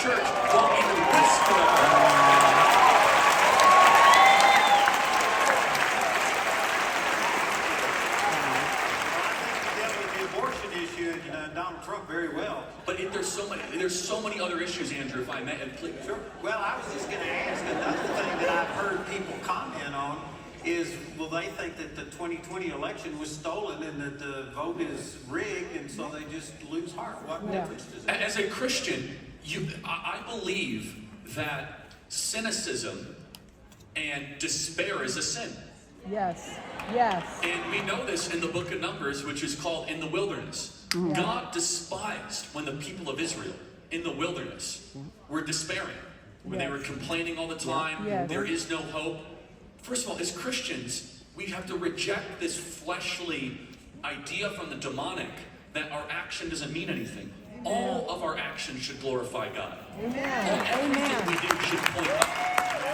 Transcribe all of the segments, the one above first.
church won't even whisper of it. Donald Trump very well. But there's so many other issues, Andrew, if I may. Please. Sure. Well, I was just going to ask, another thing that I've heard people comment on is, well, they think that the 2020 election was stolen and that the vote is rigged, and so they just lose heart. What difference does it make? As a Christian, I believe that cynicism and despair is a sin. Yes. Yes. And we know this in the book of Numbers, which is called In the Wilderness. God despised when the people of Israel in the wilderness were despairing, when they were complaining all the time, there is no hope. First of all, as Christians, we have to reject this fleshly idea from the demonic that our action doesn't mean anything. All of our actions should glorify God. Everything we do should point up.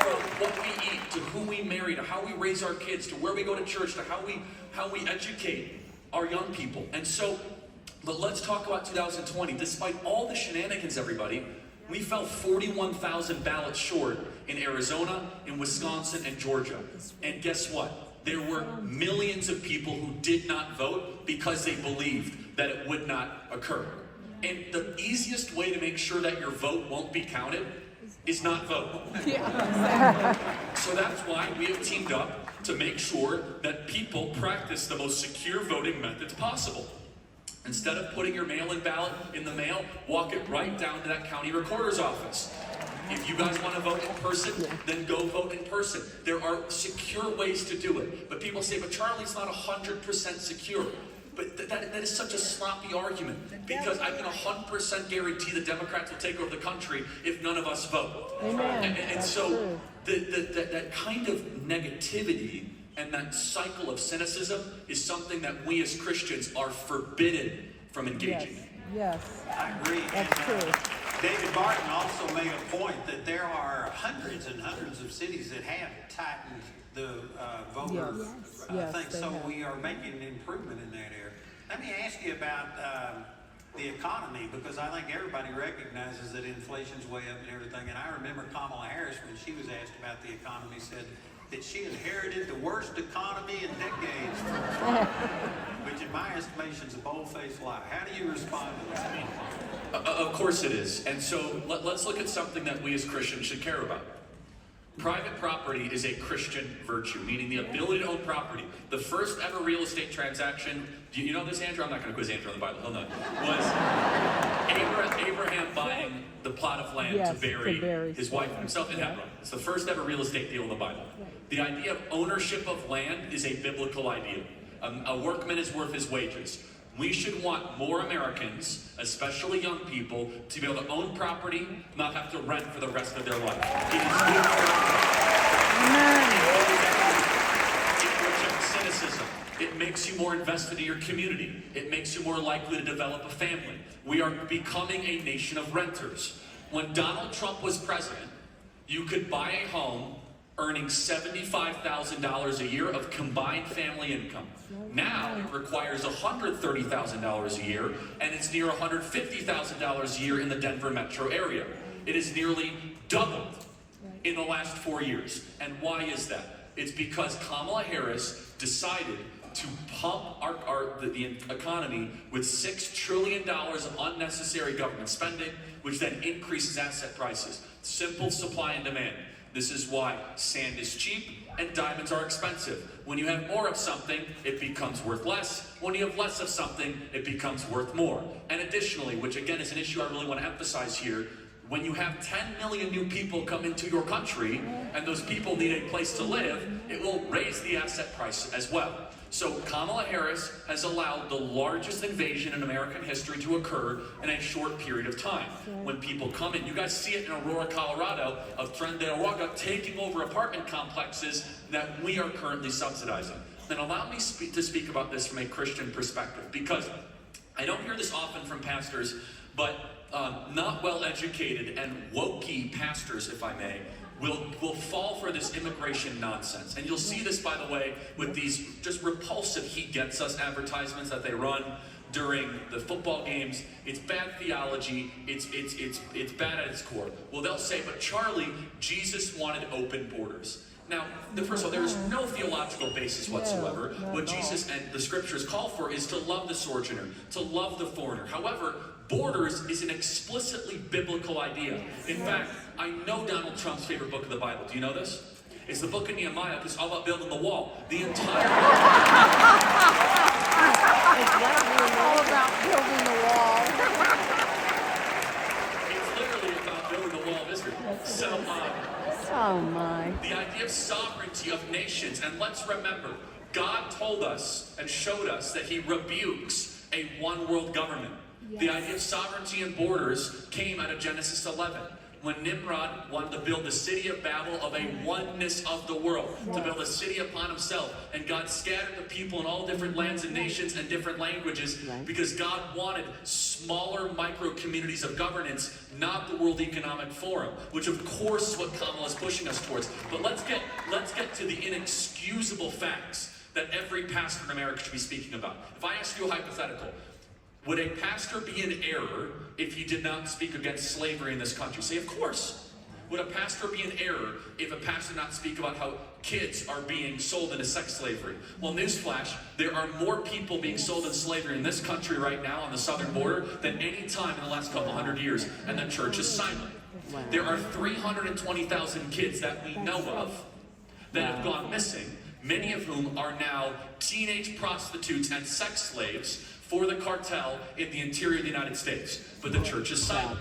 From what we eat, to who we marry, to how we raise our kids, to where we go to church, to how we educate our young people. And so, but let's talk about 2020. Despite all the shenanigans, everybody, we fell 41,000 ballots short in Arizona, in Wisconsin, and Georgia. And guess what? There were millions of people who did not vote because they believed that it would not occur. And the easiest way to make sure that your vote won't be counted is not vote. So that's why we have teamed up to make sure that people practice the most secure voting methods possible. Instead of putting your mail-in ballot in the mail, walk it right down to that county recorder's office. If you guys want to vote in person, then go vote in person. There are secure ways to do it. But people say, but Charlie's not 100% secure. But that is such a sloppy argument, because I can 100% guarantee the Democrats will take over the country if none of us vote. Amen. And so that kind of negativity and that cycle of cynicism is something that we as Christians are forbidden from engaging in. Yes. I agree. That's true. David Barton also made a point that there are hundreds and hundreds of cities that have tightened the voter thing. So we are making an improvement in that area. Let me ask you about the economy, because I think everybody recognizes that inflation's way up and everything. And I remember Kamala Harris, when she was asked about the economy, said that she inherited the worst economy in decades from Trump, which in my estimation is a bold-faced lie. How do you respond to that? Of course it is. And so let's look at something that we as Christians should care about. Private property is a Christian virtue, meaning the ability to own property. The first ever real estate transaction, do you know this, Andrew? I'm not going to quiz Andrew on the Bible, he'll know. Was Abraham buying the plot of land to bury his wife and himself in Hebron. It's the first ever real estate deal in the Bible. The idea of ownership of land is a biblical idea. A workman is worth his wages. We should want more Americans, especially young people, to be able to own property, not have to rent for the rest of their life. It is good for everyone. It rejects cynicism. It makes you more invested in your community. It makes you more likely to develop a family. We are becoming a nation of renters. When Donald Trump was president, you could buy a home earning $75,000 a year of combined family income. Now it requires $130,000 a year, and it's near $150,000 a year in the Denver metro area. It has nearly doubled in the last 4 years. And why is that? It's because Kamala Harris decided to pump the economy with $6 trillion of unnecessary government spending, which then increases asset prices. Simple supply and demand. This is why sand is cheap and diamonds are expensive. When you have more of something, it becomes worth less. When you have less of something, it becomes worth more. And additionally, which again is an issue I really want to emphasize here, when you have 10 million new people come into your country and those people need a place to live, it will raise the asset price as well. So Kamala Harris has allowed the largest invasion in American history to occur in a short period of time. When people come in, you guys see it in Aurora, Colorado, of Tren de Aragua taking over apartment complexes that we are currently subsidizing. Then allow me to speak about this from a Christian perspective, because I don't hear this often from pastors, but not well-educated and wokey pastors, if I may, will fall for this immigration nonsense. And you'll see this, by the way, with these just repulsive "he gets us" advertisements that they run, during the football games. It's bad theology. It's bad at its core. Well, they'll say, but Charlie, Jesus wanted open borders. Now, first of all, there is no theological basis whatsoever. What Jesus and the scriptures call for is to love the sojourner, to love the foreigner. However, borders is an explicitly biblical idea. In fact, I know Donald Trump's favorite book of the Bible. Do you know this? It's the book of Nehemiah, because it's all about building the wall. The entire It's all about building the wall. It's literally about building the wall of Israel. So, Oh my. the idea of sovereignty of nations, and let's remember, God told us and showed us that he rebukes a one world government. The idea of sovereignty and borders came out of Genesis 11. When Nimrod wanted to build the city of Babel of a oneness of the world, to build a city upon himself, and God scattered the people in all different lands and nations and different languages, because God wanted smaller micro communities of governance, not the World Economic Forum, which of course is what Kamala is pushing us towards. But let's get to the inexcusable facts that every pastor in America should be speaking about. If I ask you a hypothetical, would a pastor be in error if he did not speak against slavery in this country? Say, of course. Would a pastor be in error if a pastor did not speak about how kids are being sold into sex slavery? Well, newsflash, there are more people being sold in slavery in this country right now on the southern border than any time in the last couple hundred years, and the church is silent. There are 320,000 kids that we know of that have gone missing, many of whom are now teenage prostitutes and sex slaves for the cartel in the interior of the United States. But the church is silent.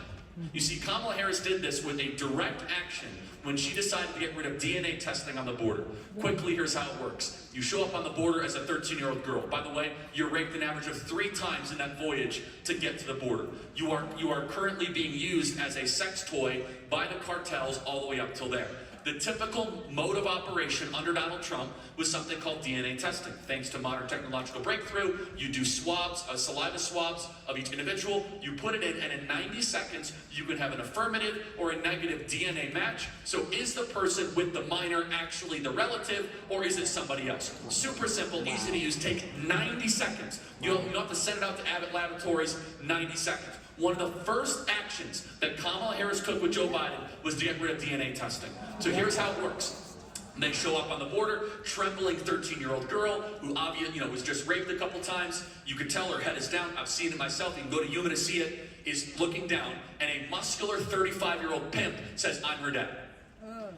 You see, Kamala Harris did this with a direct action when she decided to get rid of DNA testing on the border. Quickly, here's how it works. You show up on the border as a 13-year-old girl. By the way, you're raped an average of 3 times in that voyage to get to the border. You are currently being used as a sex toy by the cartels all the way up till there. The typical mode of operation under Donald Trump was something called DNA testing. Thanks to modern technological breakthrough, you do swabs, saliva swabs of each individual, you put it in, and in 90 seconds, you can have an affirmative or a negative DNA match. So is the person with the minor actually the relative, or is it somebody else? Super simple, easy to use, take 90 seconds. You don't have to send it out to Abbott Laboratories, 90 seconds. One of the first actions that Kamala Harris took with Joe Biden was to get rid of DNA testing. So here's how it works. They show up on the border, trembling 13-year-old girl who obviously, was just raped a couple times. You could tell her head is down. I've seen it myself. You can go to Yuma to see it. Is looking down, and a muscular 35-year-old pimp says, "I'm her dad."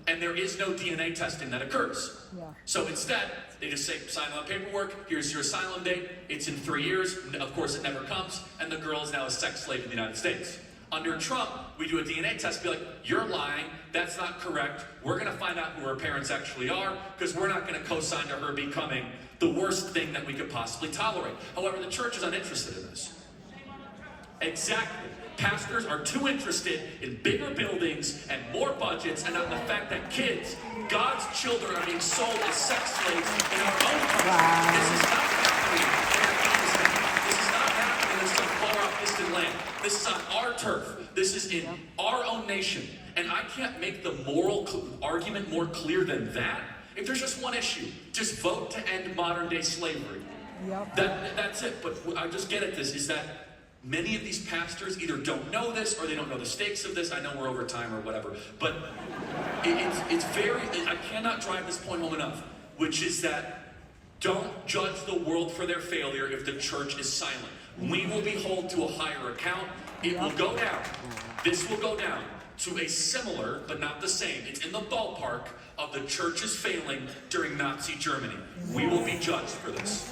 And there is no DNA testing that occurs. So instead, they just say, sign on the paperwork, here's your asylum date, it's in 3 years, of course it never comes, and the girl is now a sex slave in the United States. Under Trump, we do a DNA test, be like, you're lying, that's not correct, we're gonna find out who her parents actually are, because we're not gonna co-sign to her becoming the worst thing that we could possibly tolerate. However, the church is uninterested in this. Exactly. Pastors are too interested in bigger buildings and more budgets, and not the fact that kids, God's children, are being sold as sex slaves in our own country. This is not happening in Afghanistan. This is not happening in some far-off distant land. This is on our turf. This is in our own nation. And I can't make the moral argument more clear than that. If there's just one issue, just vote to end modern-day slavery. That's it. But I just get at this, is that many of these pastors either don't know this or they don't know the stakes of this. I know we're over time or whatever, but it's very, I cannot drive this point home enough, which is that don't judge the world for their failure if the church is silent. We will be held to a higher account. It will go down. This will go down to a similar, but not the same. It's in the ballpark of the church's failing during Nazi Germany. We will be judged for this.